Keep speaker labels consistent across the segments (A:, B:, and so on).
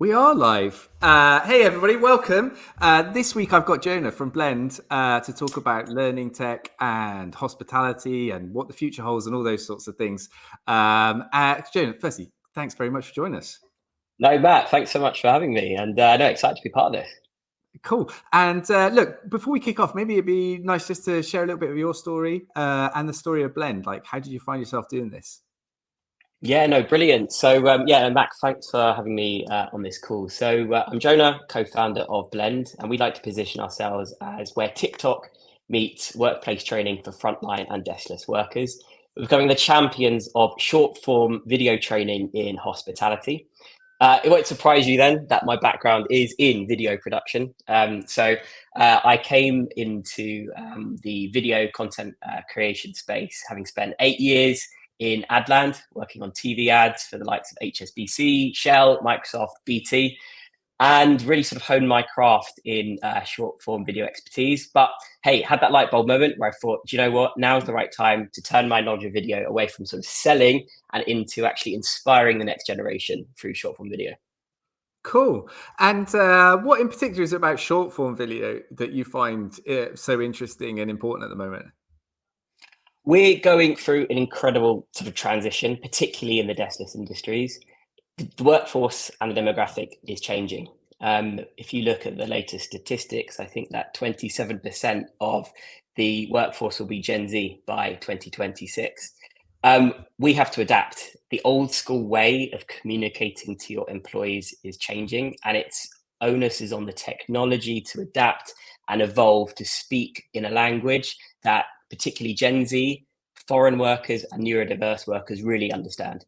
A: We are live. Hey, everybody, welcome. This week I've got Jonah from Blend to talk about learning tech and hospitality and what the future holds and all those sorts of things. Jonah, firstly, thanks very much for joining us.
B: No, Matt, thanks so much for having me. And no, excited to be part of this.
A: Cool. And look, before we kick off, maybe it'd be nice just to share a little bit of your story and the story of Blend. Like, how did you find yourself doing this?
B: Yeah, no, brilliant. So, Mac, thanks for having me on this call. So, I'm Jonah, co-founder of Blend, and we like to position ourselves as where TikTok meets workplace training for frontline and deskless workers. We're becoming the champions of short-form video training in hospitality. It won't surprise you then that my background is in video production. I came into the video content creation space, having spent 8 years in Adland, working on TV ads for the likes of HSBC, Shell, Microsoft, BT, and really sort of honed my craft in short form video expertise. But hey, had that light bulb moment where I thought, do you know what? Now's the right time to turn my knowledge of video away from sort of selling and into actually inspiring the next generation through short form video.
A: Cool. And what in particular is it about short form video that you find so interesting and important at the moment?
B: We're going through an incredible sort of transition, particularly in the deskless industries. The workforce and the demographic is changing. If you look at the latest statistics, I think that 27% of the workforce will be Gen Z by 2026. We have to adapt. The old school way of communicating to your employees is changing, and its onus is on the technology to adapt and evolve to speak in a language that particularly Gen Z, foreign workers, and neurodiverse workers really understand.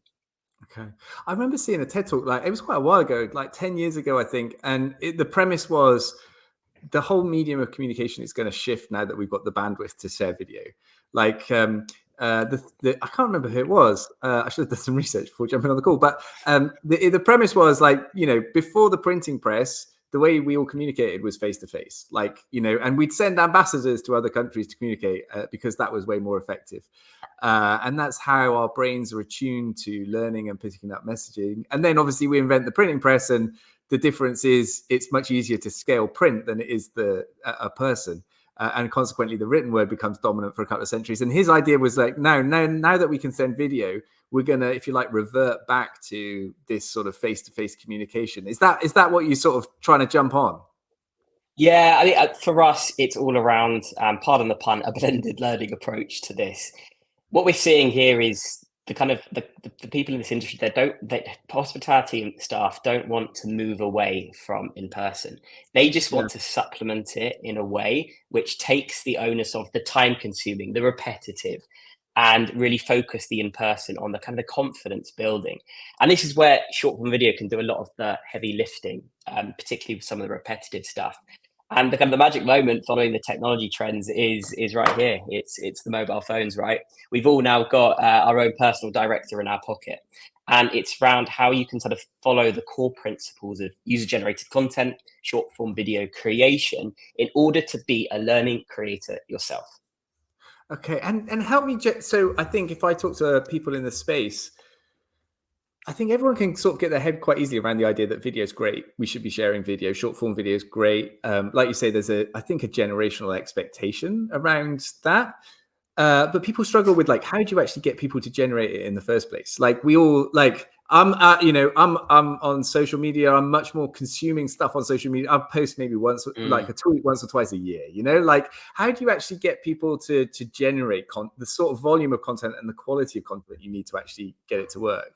A: Okay. I remember seeing a TED talk, like it was quite a while ago, like 10 years ago, I think. And the premise was the whole medium of communication is going to shift now that we've got the bandwidth to share video. Like, I can't remember who it was. I should have done some research before jumping on the call. But the premise was like, before the printing press, the way we all communicated was face to face, like, and we'd send ambassadors to other countries to communicate because that was way more effective. And that's how our brains are attuned to learning and picking up messaging. And then obviously we invent the printing press, and the difference is it's much easier to scale print than it is a person. And consequently, the written word becomes dominant for a couple of centuries. And his idea was like, now that we can send video, we're going to, if you like, revert back to this sort of face-to-face communication. Is that what you're sort of trying to jump on?
B: Yeah, I mean, for us, it's all around, pardon the pun, a blended learning approach to this. What we're seeing here is the kind of the people in this industry hospitality staff don't want to move away from in person. They just want to supplement it in a way which takes the onus of the time consuming, the repetitive, and really focus the in person on the kind of the confidence building. And this is where short form video can do a lot of the heavy lifting, particularly with some of the repetitive stuff. And the kind of the magic moment following the technology trends is right here. It's the mobile phones, right? We've all now got our own personal director in our pocket, and it's around how you can sort of follow the core principles of user-generated content, short-form video creation, in order to be a learning creator yourself.
A: Okay, and help me. So I think if I talk to people in the space, I think everyone can sort of get their head quite easily around the idea that video is great. We should be sharing video. Short form video is great. Like you say, there's I think a generational expectation around that. But people struggle with like, how do you actually get people to generate it in the first place? Like we all like, I'm on social media. I'm much more consuming stuff on social media. I post maybe once, like a tweet once or twice a year. Like how do you actually get people to generate the sort of volume of content and the quality of content you need to actually get it to work?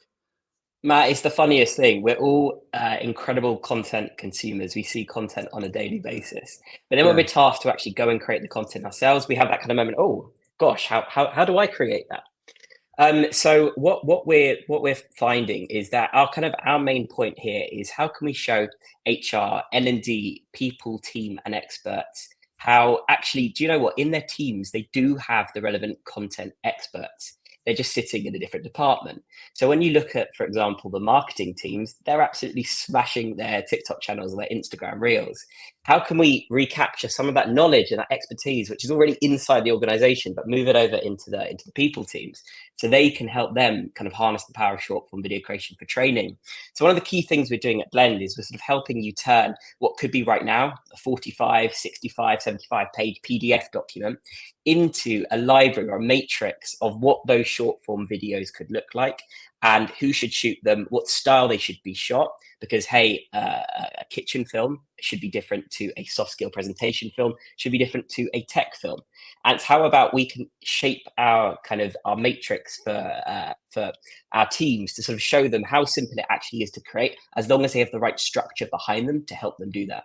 B: Matt, it's the funniest thing. We're all incredible content consumers. We see content on a daily basis. But then when we're tasked to actually go and create the content ourselves, we have that kind of moment, oh gosh, how do I create that? So what we're finding is that our main point here is how can we show HR, L&D, people, team, and experts how actually, do you know what, in their teams, they do have the relevant content experts. They're just sitting in a different department. So when you look at, for example, the marketing teams, they're absolutely smashing their TikTok channels and their Instagram reels. how can we recapture some of that knowledge and that expertise, which is already inside the organization, but move it over into the people teams so they can help them kind of harness the power of short form video creation for training. So one of the key things we're doing at Blend is we're sort of helping you turn what could be right now a 45, 65, 75 page PDF document into a library or a matrix of what those short form videos could look like and who should shoot them, what style they should be shot. Because, hey, a kitchen film should be different to a soft skill presentation film, should be different to a tech film. And it's how about we can shape our kind of our matrix for our teams to sort of show them how simple it actually is to create, as long as they have the right structure behind them to help them do that.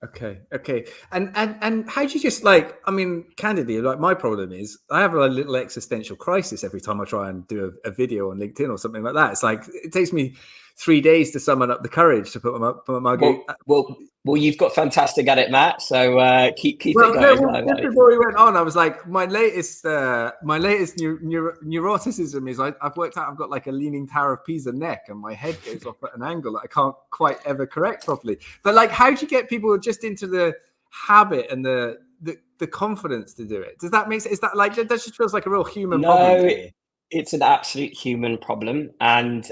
A: Okay. And how do you just like, I mean, candidly, like my problem is I have a little existential crisis every time I try and do a video on LinkedIn or something like that. It's like, it takes me 3 days to summon up the courage to put my
B: well, you've got fantastic at it, Matt. So keep it going.
A: Just before we went on, I was like, my latest neuroticism is I've worked out I've got like a leaning Tower of Pisa neck, and my head goes off at an angle that I can't quite ever correct properly. But like, how do you get people just into the habit and the confidence to do it? Does that make sense? Is that like, that just feels like a real human problem to me?
B: It's an absolute human problem, and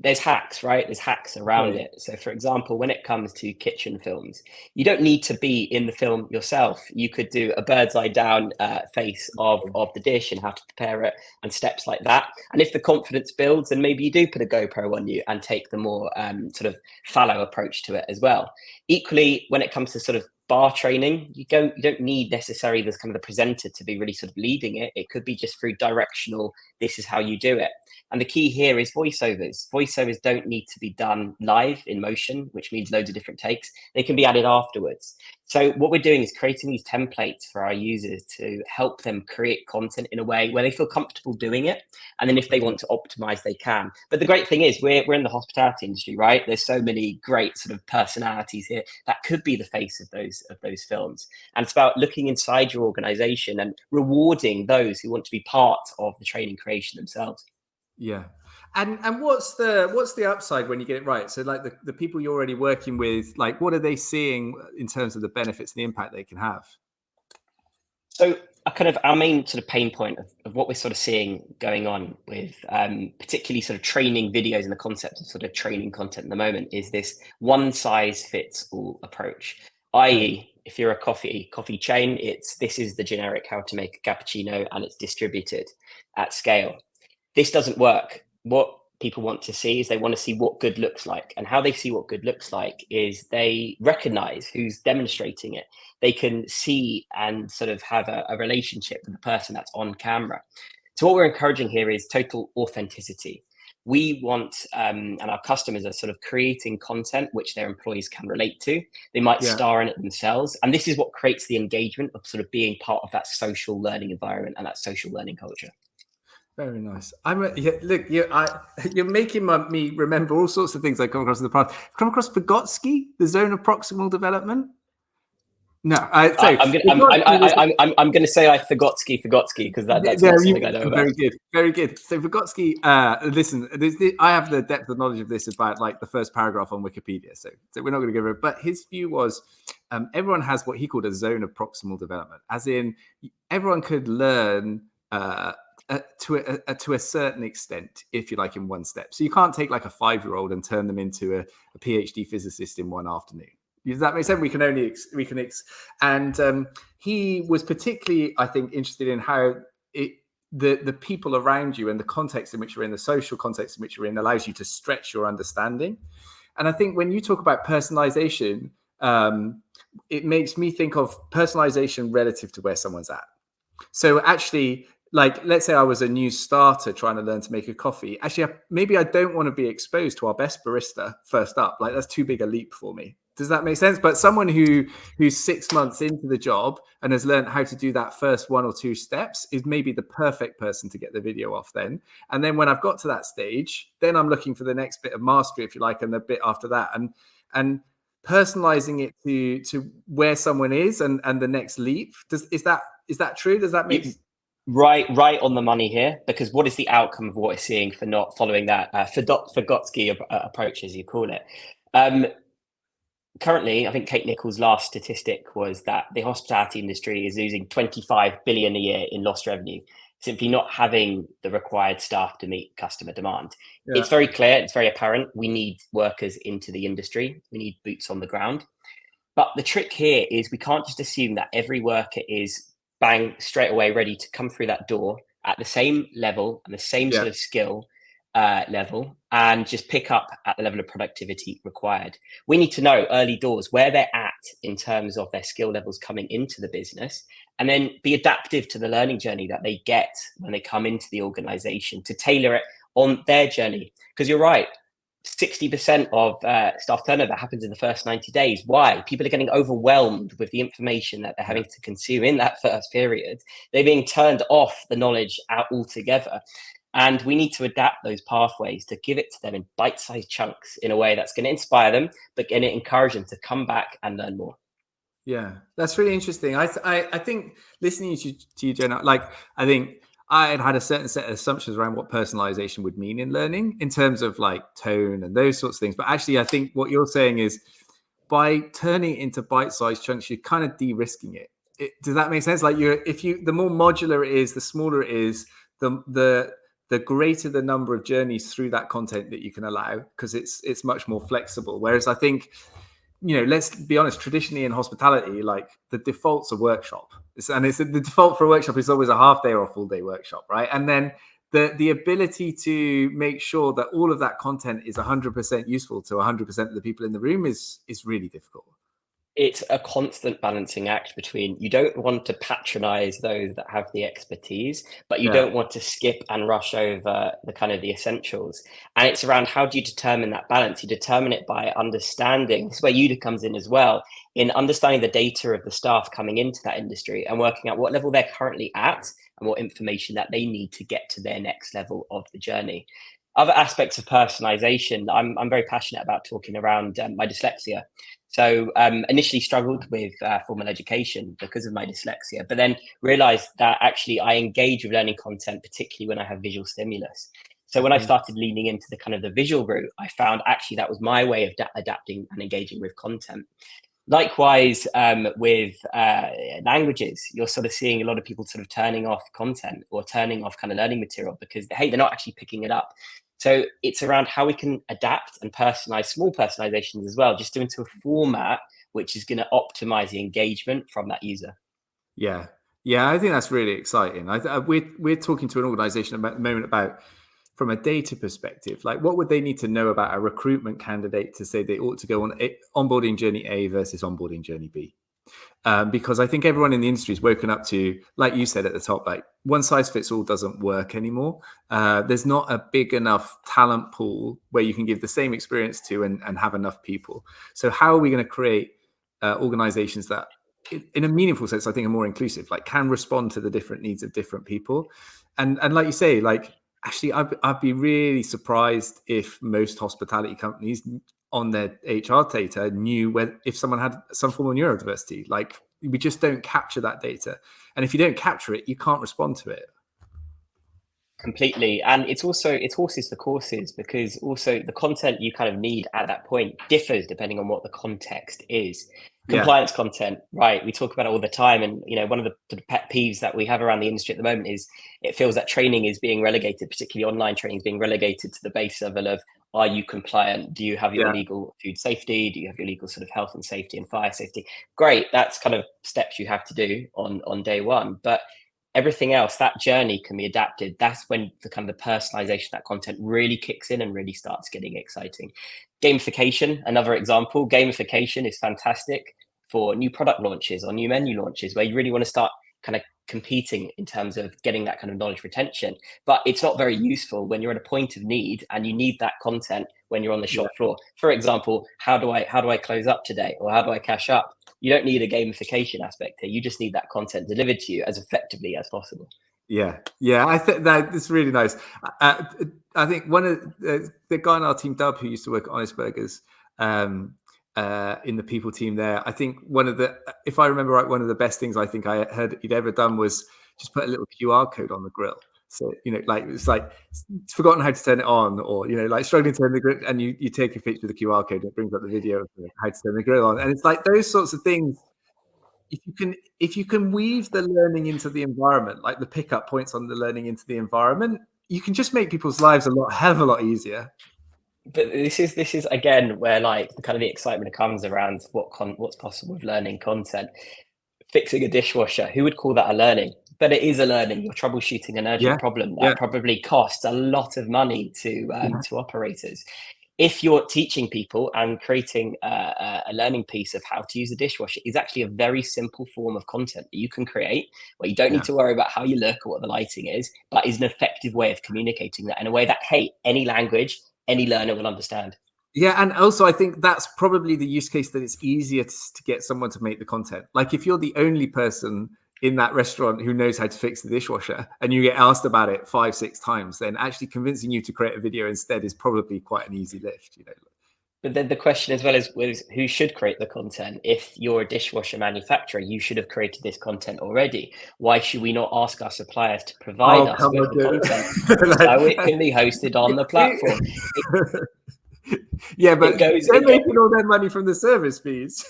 B: there's hacks, right? There's hacks around it. So, for example, when it comes to kitchen films, you don't need to be in the film yourself. You could do a bird's eye down face of the dish and how to prepare it and steps like that. And if the confidence builds, then maybe you do put a GoPro on you and take the more sort of fallow approach to it as well. Equally, when it comes to sort of bar training, you don't need necessarily this kind of the presenter to be really sort of leading it. It could be just through directional, this is how you do it. And the key here is voiceovers. Voiceovers don't need to be done live in motion, which means loads of different takes. They can be added afterwards. So what we're doing is creating these templates for our users to help them create content in a way where they feel comfortable doing it. And then if they want to optimize, they can. But the great thing is we're in the hospitality industry, right? There's so many great sort of personalities here that could be the face of those films. And it's about looking inside your organization and rewarding those who want to be part of the training creation themselves.
A: Yeah. And what's the upside when you get it right? So like the people you're already working with, like what are they seeing in terms of the benefits and the impact they can have?
B: So our main sort of pain point of what we're sort of seeing going on with particularly sort of training videos and the concept of sort of training content at the moment is this one size fits all approach. I.e., if you're a coffee chain, this is the generic how to make a cappuccino and it's distributed at scale. This doesn't work. What people want to see is they want to see what good looks like. And how they see what good looks like is they recognize who's demonstrating it. They can see and sort of have a relationship with the person that's on camera. So what we're encouraging here is total authenticity. We want, and our customers are sort of creating content which their employees can relate to. They might star in it themselves. And this is what creates the engagement of sort of being part of that social learning environment and that social learning culture.
A: Very nice. You're making me remember all sorts of things I come across in the past. Come across vygotsky, the zone of proximal development. No, I'm
B: going to say vygotsky because that's not something I know about.
A: Very good. So vygotsky, listen, I have the depth of knowledge of this about like the first paragraph on Wikipedia, so we're not going to go over it. But his view was everyone has what he called a zone of proximal development, as in everyone could learn to a certain extent, if you like, in one step. So you can't take like a 5-year-old and turn them into a PhD physicist in one afternoon. Does that make sense? And he was particularly, I think, interested in how the people around you and the context in which you're in, the social context in which you're in, allows you to stretch your understanding. And I think when you talk about personalization, it makes me think of personalization relative to where someone's at. So actually, like, let's say I was a new starter trying to learn to make a coffee. Actually, maybe I don't want to be exposed to our best barista first up. Like, that's too big a leap for me. Does that make sense? But someone who's 6 months into the job and has learned how to do that first 1 or 2 steps is maybe the perfect person to get the video off then. And then when I've got to that stage, then I'm looking for the next bit of mastery, if you like, and the bit after that. And personalizing it to where someone is and the next leap. Is that true? Does that make sense?
B: Right on the money here, because what is the outcome of what we're seeing for not following that vygotsky approach, as you call it? currently, I think Kate Nichols' last statistic was that the hospitality industry is losing 25 billion a year in lost revenue, simply not having the required staff to meet customer demand.
A: Yeah.
B: It's very clear, it's very apparent. We need workers into the industry. We need boots on the ground. But the trick here is we can't just assume that every worker is bang straight away ready to come through that door at the same level and the same sort of skill level and just pick up at the level of productivity required. We need to know early doors where they're at in terms of their skill levels coming into the business, and then be adaptive to the learning journey that they get when they come into the organization to tailor it on their journey. Because you're right, 60% of staff turnover happens in the first 90 days. Why? People are getting overwhelmed with the information that they're having to consume in that first period. They're being turned off the knowledge out altogether. And we need to adapt those pathways to give it to them in bite-sized chunks in a way that's going to inspire them, but going to encourage them to come back and learn more.
A: Yeah, that's really interesting. I think listening to you, Jonah, like I think I had a certain set of assumptions around what personalization would mean in learning in terms of like tone and those sorts of things. But actually, I think what you're saying is by turning it into bite-sized chunks, you're kind of de-risking it. Does that make sense? Like the more modular it is, the smaller it is, the greater the number of journeys through that content that you can allow, because it's much more flexible. Whereas I think, let's be honest, traditionally in hospitality, like the default's a workshop. The default for a workshop is always a half day or a full day workshop, right? And then the ability to make sure that all of that content is 100% useful to 100% of the people in the room is really difficult.
B: It's a constant balancing act between, you don't want to patronize those that have the expertise, but you don't want to skip and rush over the kind of the essentials. And it's around, how do you determine that balance? You determine it by understanding, this is where UDA comes in as well, in understanding the data of the staff coming into that industry and working out what level they're currently at and what information that they need to get to their next level of the journey. Other aspects of personalization, I'm very passionate about talking around my dyslexia. So initially struggled with formal education because of my dyslexia, but then realized that actually I engage with learning content, particularly when I have visual stimulus. So when I started leaning into the kind of the visual route, I found actually that was my way of adapting and engaging with content. Likewise, with languages, you're sort of seeing a lot of people sort of turning off content or turning off kind of learning material because, hey, they're not actually picking it up. So it's around how we can adapt and personalize, small personalizations as well, just into a format which is going to optimize the engagement from that user.
A: Yeah. Yeah, I think that's really exciting. We're talking to an organization at the moment about, from a data perspective, like what would they need to know about a recruitment candidate to say they ought to go on onboarding journey A versus onboarding journey B? Because I think everyone in the industry is woken up to, like you said at the top, like one size fits all doesn't work anymore. There's not a big enough talent pool where you can give the same experience to and have enough people. So how are we going to create organizations that, in a meaningful sense, I think are more inclusive, like can respond to the different needs of different people? And like you say, like, actually, I'd be really surprised if most hospitality companies on their HR data knew if someone had some form of neurodiversity. Like, we just don't capture that data. And if you don't capture it, you can't respond to it.
B: Completely. And it's horses for courses, because also the content you kind of need at that point differs depending on what the context is. Compliance content, right? We talk about it all the time. And, one of the pet peeves that we have around the industry at the moment is it feels that training is being relegated, particularly online training is being relegated to the base level of, are you compliant? Do you have your legal food safety? Do you have your legal sort of health and safety and fire safety? Great. That's kind of steps you have to do on day one. But everything else, that journey can be adapted. That's when the kind of the personalization of that content really kicks in and really starts getting exciting. Gamification, another example. Gamification is fantastic for new product launches or new menu launches, where you really want to start kind of competing in terms of getting that kind of knowledge retention. But it's not very useful when you're at a point of need and you need that content when you're on the shop floor. For example, how do I close up today, or how do I cash up? You don't need a gamification aspect here. You just need that content delivered to you as effectively as possible.
A: Yeah. I think that it's really nice. I think one of the guy on our team, Dub, who used to work at Honest Burgers, in the people team there, I think if I remember right, one of the best things I think I heard he'd ever done was just put a little QR code on the grill. So, like it's like it's forgotten how to turn it on, or like struggling to turn the grill, and you take a picture of the QR code, it brings up the video of how to turn the grill on, and it's like those sorts of things. If you can weave the learning into the environment, like the pickup points on the learning into the environment, you can just make people's lives hell of a lot easier.
B: But this is again where like the kind of the excitement comes around what's possible with learning content. Fixing a dishwasher, who would call that a learning? But it is a learning. You're troubleshooting an urgent problem that probably costs a lot of money to operators. If you're teaching people and creating a learning piece of how to use a dishwasher, is actually a very simple form of content that you can create where you don't need to worry about how you look or what the lighting is, but is an effective way of communicating that in a way that, hey, any language, any learner will understand.
A: Yeah, and also I think that's probably the use case that it's easier to get someone to make the content. Like if you're the only person in that restaurant who knows how to fix the dishwasher and you get asked about it 5-6 times, then actually convincing you to create a video instead is probably quite an easy lift.
B: But then the question as well is who should create the content? If you're a dishwasher manufacturer, you should have created this content already. Why should we not ask our suppliers to provide us with the content so it can be hosted on the platform?
A: Yeah, but they're making all their money from the service fees.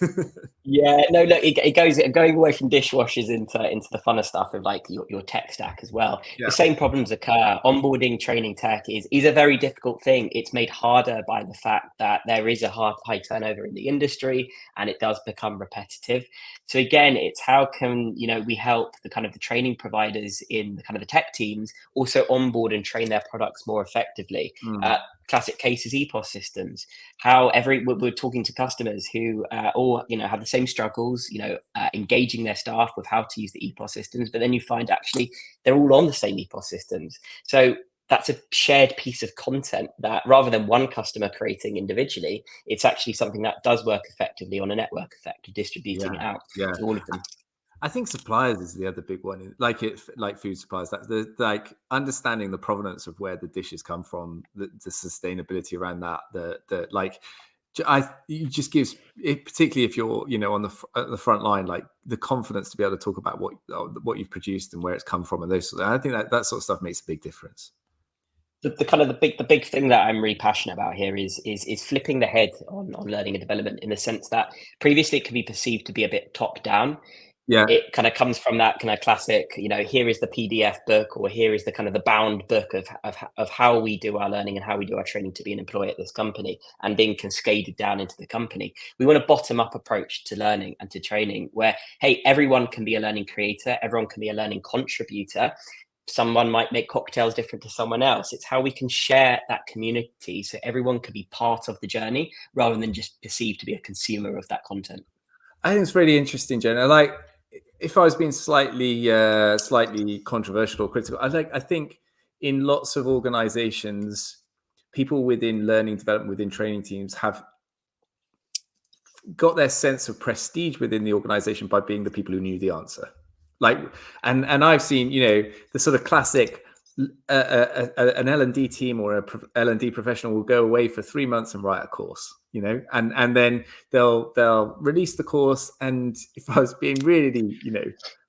B: Yeah, no, look, it goes going away from dishwashers into the funner stuff of like your tech stack as well.
A: Yeah.
B: The same problems occur. Onboarding training tech is a very difficult thing. It's made harder by the fact that there is a high turnover in the industry and it does become repetitive. So again, it's how can we help the kind of the training providers in the kind of the tech teams also onboard and train their products more effectively. Classic case is EPOS systems. How we're talking to customers who all have the same struggles, engaging their staff with how to use the EPOS systems, but then you find actually they're all on the same EPOS systems. So that's a shared piece of content that rather than one customer creating individually, it's actually something that does work effectively on a network effect of distributing it out to all of them.
A: I think suppliers is the other big one, like food suppliers. That's like understanding the provenance of where the dishes come from, the sustainability around that. It just gives, particularly if you're on the front line, like the confidence to be able to talk about what you've produced and where it's come from, and those. I think that sort of stuff makes a big difference.
B: The big thing that I'm really passionate about here is flipping the head on learning and development, in the sense that previously it can be perceived to be a bit top down.
A: Yeah,
B: it kind of comes from that kind of classic, here is the PDF book, or here is the kind of the bound book of how we do our learning and how we do our training to be an employee at this company, and being cascaded down into the company. We want a bottom up approach to learning and to training where, hey, everyone can be a learning creator, everyone can be a learning contributor. Someone might make cocktails different to someone else. It's how we can share that community so everyone can be part of the journey rather than just perceived to be a consumer of that content.
A: I think it's really interesting, Jonah. Like, if I was being slightly controversial or critical, I think in lots of organizations, people within learning development, within training teams, have got their sense of prestige within the organization by being the people who knew the answer. Like, and I've seen, the sort of classic, an L&D team or a L&D professional will go away for 3 months and write a course, and then they'll release the course. And if I was being really,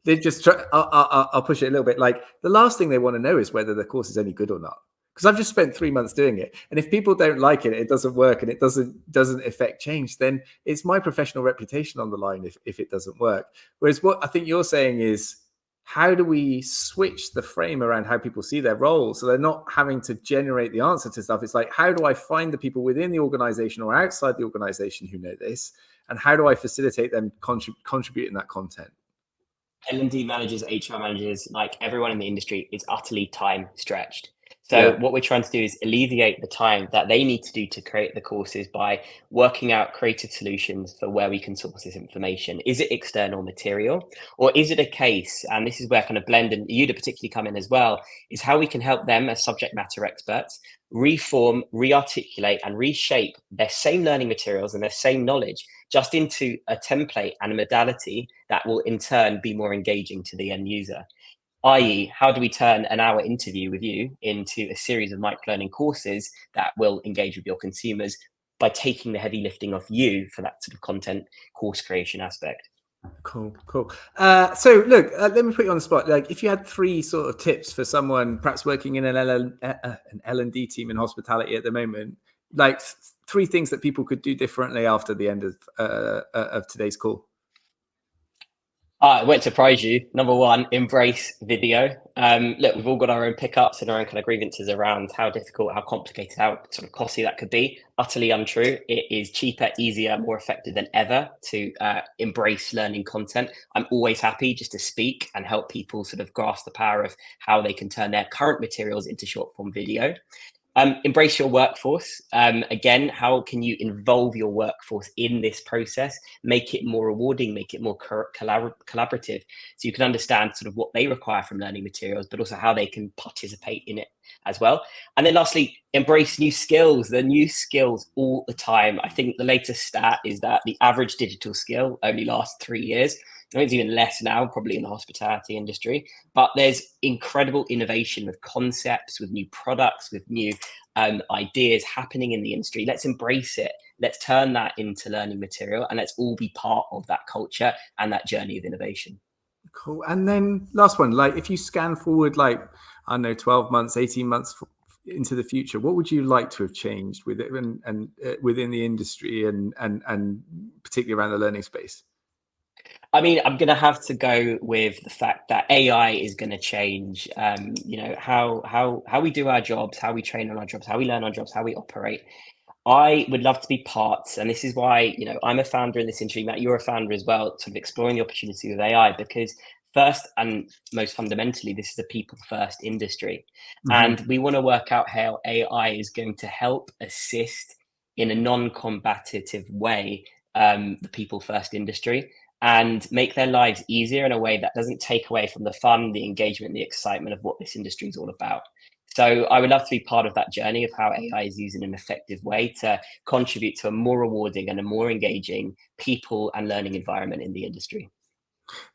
A: they just try, I'll push it a little bit. Like, the last thing they want to know is whether the course is any good or not, because I've just spent 3 months doing it. And if people don't like it, it doesn't work, and it doesn't affect change, then it's my professional reputation on the line if it doesn't work. Whereas what I think you're saying is, how do we switch the frame around how people see their role so they're not having to generate the answer to stuff? It's like, how do I find the people within the organization or outside the organization who know this, and how do I facilitate them contributing that content?
B: L&D managers, HR managers, like everyone in the industry, is utterly time stretched. So what we're trying to do is alleviate the time that they need to do to create the courses by working out creative solutions for where we can source this information. Is it external material, or is it a case? And this is where kind of Blend and Yuda particularly come in as well, is how we can help them as subject matter experts reform, re-articulate and reshape their same learning materials and their same knowledge just into a template and a modality that will in turn be more engaging to the end user. I.e., how do we turn an hour interview with you into a series of micro-learning courses that will engage with your consumers by taking the heavy lifting off you for that sort of content course creation aspect?
A: Cool, cool. So look, let me put you on the spot. Like, if you had 3 sort of tips for someone perhaps working in an L&D team in hospitality at the moment, like 3 things that people could do differently after the end of today's call.
B: It won't surprise you. Number one, embrace video. Look, we've all got our own pickups and our own kind of grievances around how difficult, how complicated, how sort of costly that could be. Utterly untrue. It is cheaper, easier, more effective than ever to embrace learning content. I'm always happy just to speak and help people sort of grasp the power of how they can turn their current materials into short form video. Embrace your workforce. Again, how can you involve your workforce in this process, make it more rewarding, make it more collaborative, so you can understand sort of what they require from learning materials, but also how they can participate in it as well. And then lastly, embrace new skills. The new skills all the time. I think the latest stat is that the average digital skill only lasts 3 years. I think it's even less now, probably in the hospitality industry. But there's incredible innovation with concepts, with new products, with new ideas happening in the industry. Let's embrace it. Let's turn that into learning material, and let's all be part of that culture and that journey of innovation.
A: Cool. And then last one, like if you scan forward, like, I don't know, 12 months, 18 months into the future, what would you like to have changed with it and within the industry and particularly around the learning space?
B: I mean, I'm going to have to go with the fact that AI is going to change, how we do our jobs, how we train on our jobs, how we learn our jobs, how we operate. I would love to be part, and this is why, I'm a founder in this industry. Matt, you're a founder as well, sort of exploring the opportunity of AI, because first and most fundamentally, this is a people first industry.
A: Mm-hmm.
B: And we want to work out how AI is going to help assist in a non-combative way, the people first industry, and make their lives easier in a way that doesn't take away from the fun, the engagement, the excitement of what this industry is all about. So I would love to be part of that journey of how AI is used in an effective way to contribute to a more rewarding and a more engaging people and learning environment in the industry.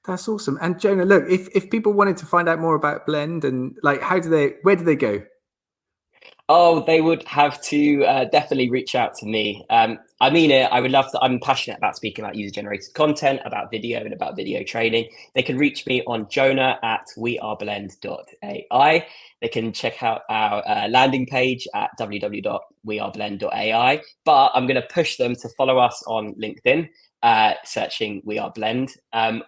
A: That's awesome. And Jonah, look, if people wanted to find out more about Blend and like, where do they go?
B: Oh, they would have to definitely reach out to me. I mean it. I would love to. I'm passionate about speaking about user-generated content, about video, and about video training. They can reach me on Jonah at @weareblend.ai. They can check out our landing page at www.weareblend.ai. But I'm going to push them to follow us on LinkedIn, searching We Are Blend,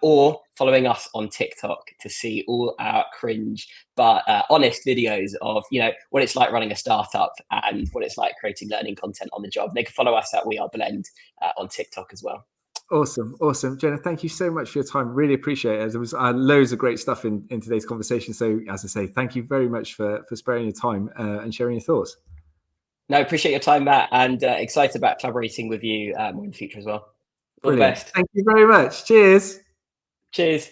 B: or following us on TikTok to see all our cringe but honest videos of what it's like running a startup and what it's like creating learning content on the job. They can follow us at We Are Blend on TikTok as well.
A: Awesome. Jonah, thank you so much for your time. Really appreciate it. There was loads of great stuff in today's conversation. So as I say, thank you very much for sparing your time and sharing your thoughts.
B: No, appreciate your time, Matt, and excited about collaborating with you more in the future as well. All
A: Brilliant.
B: the best.
A: Thank you very much. Cheers.
B: Cheers.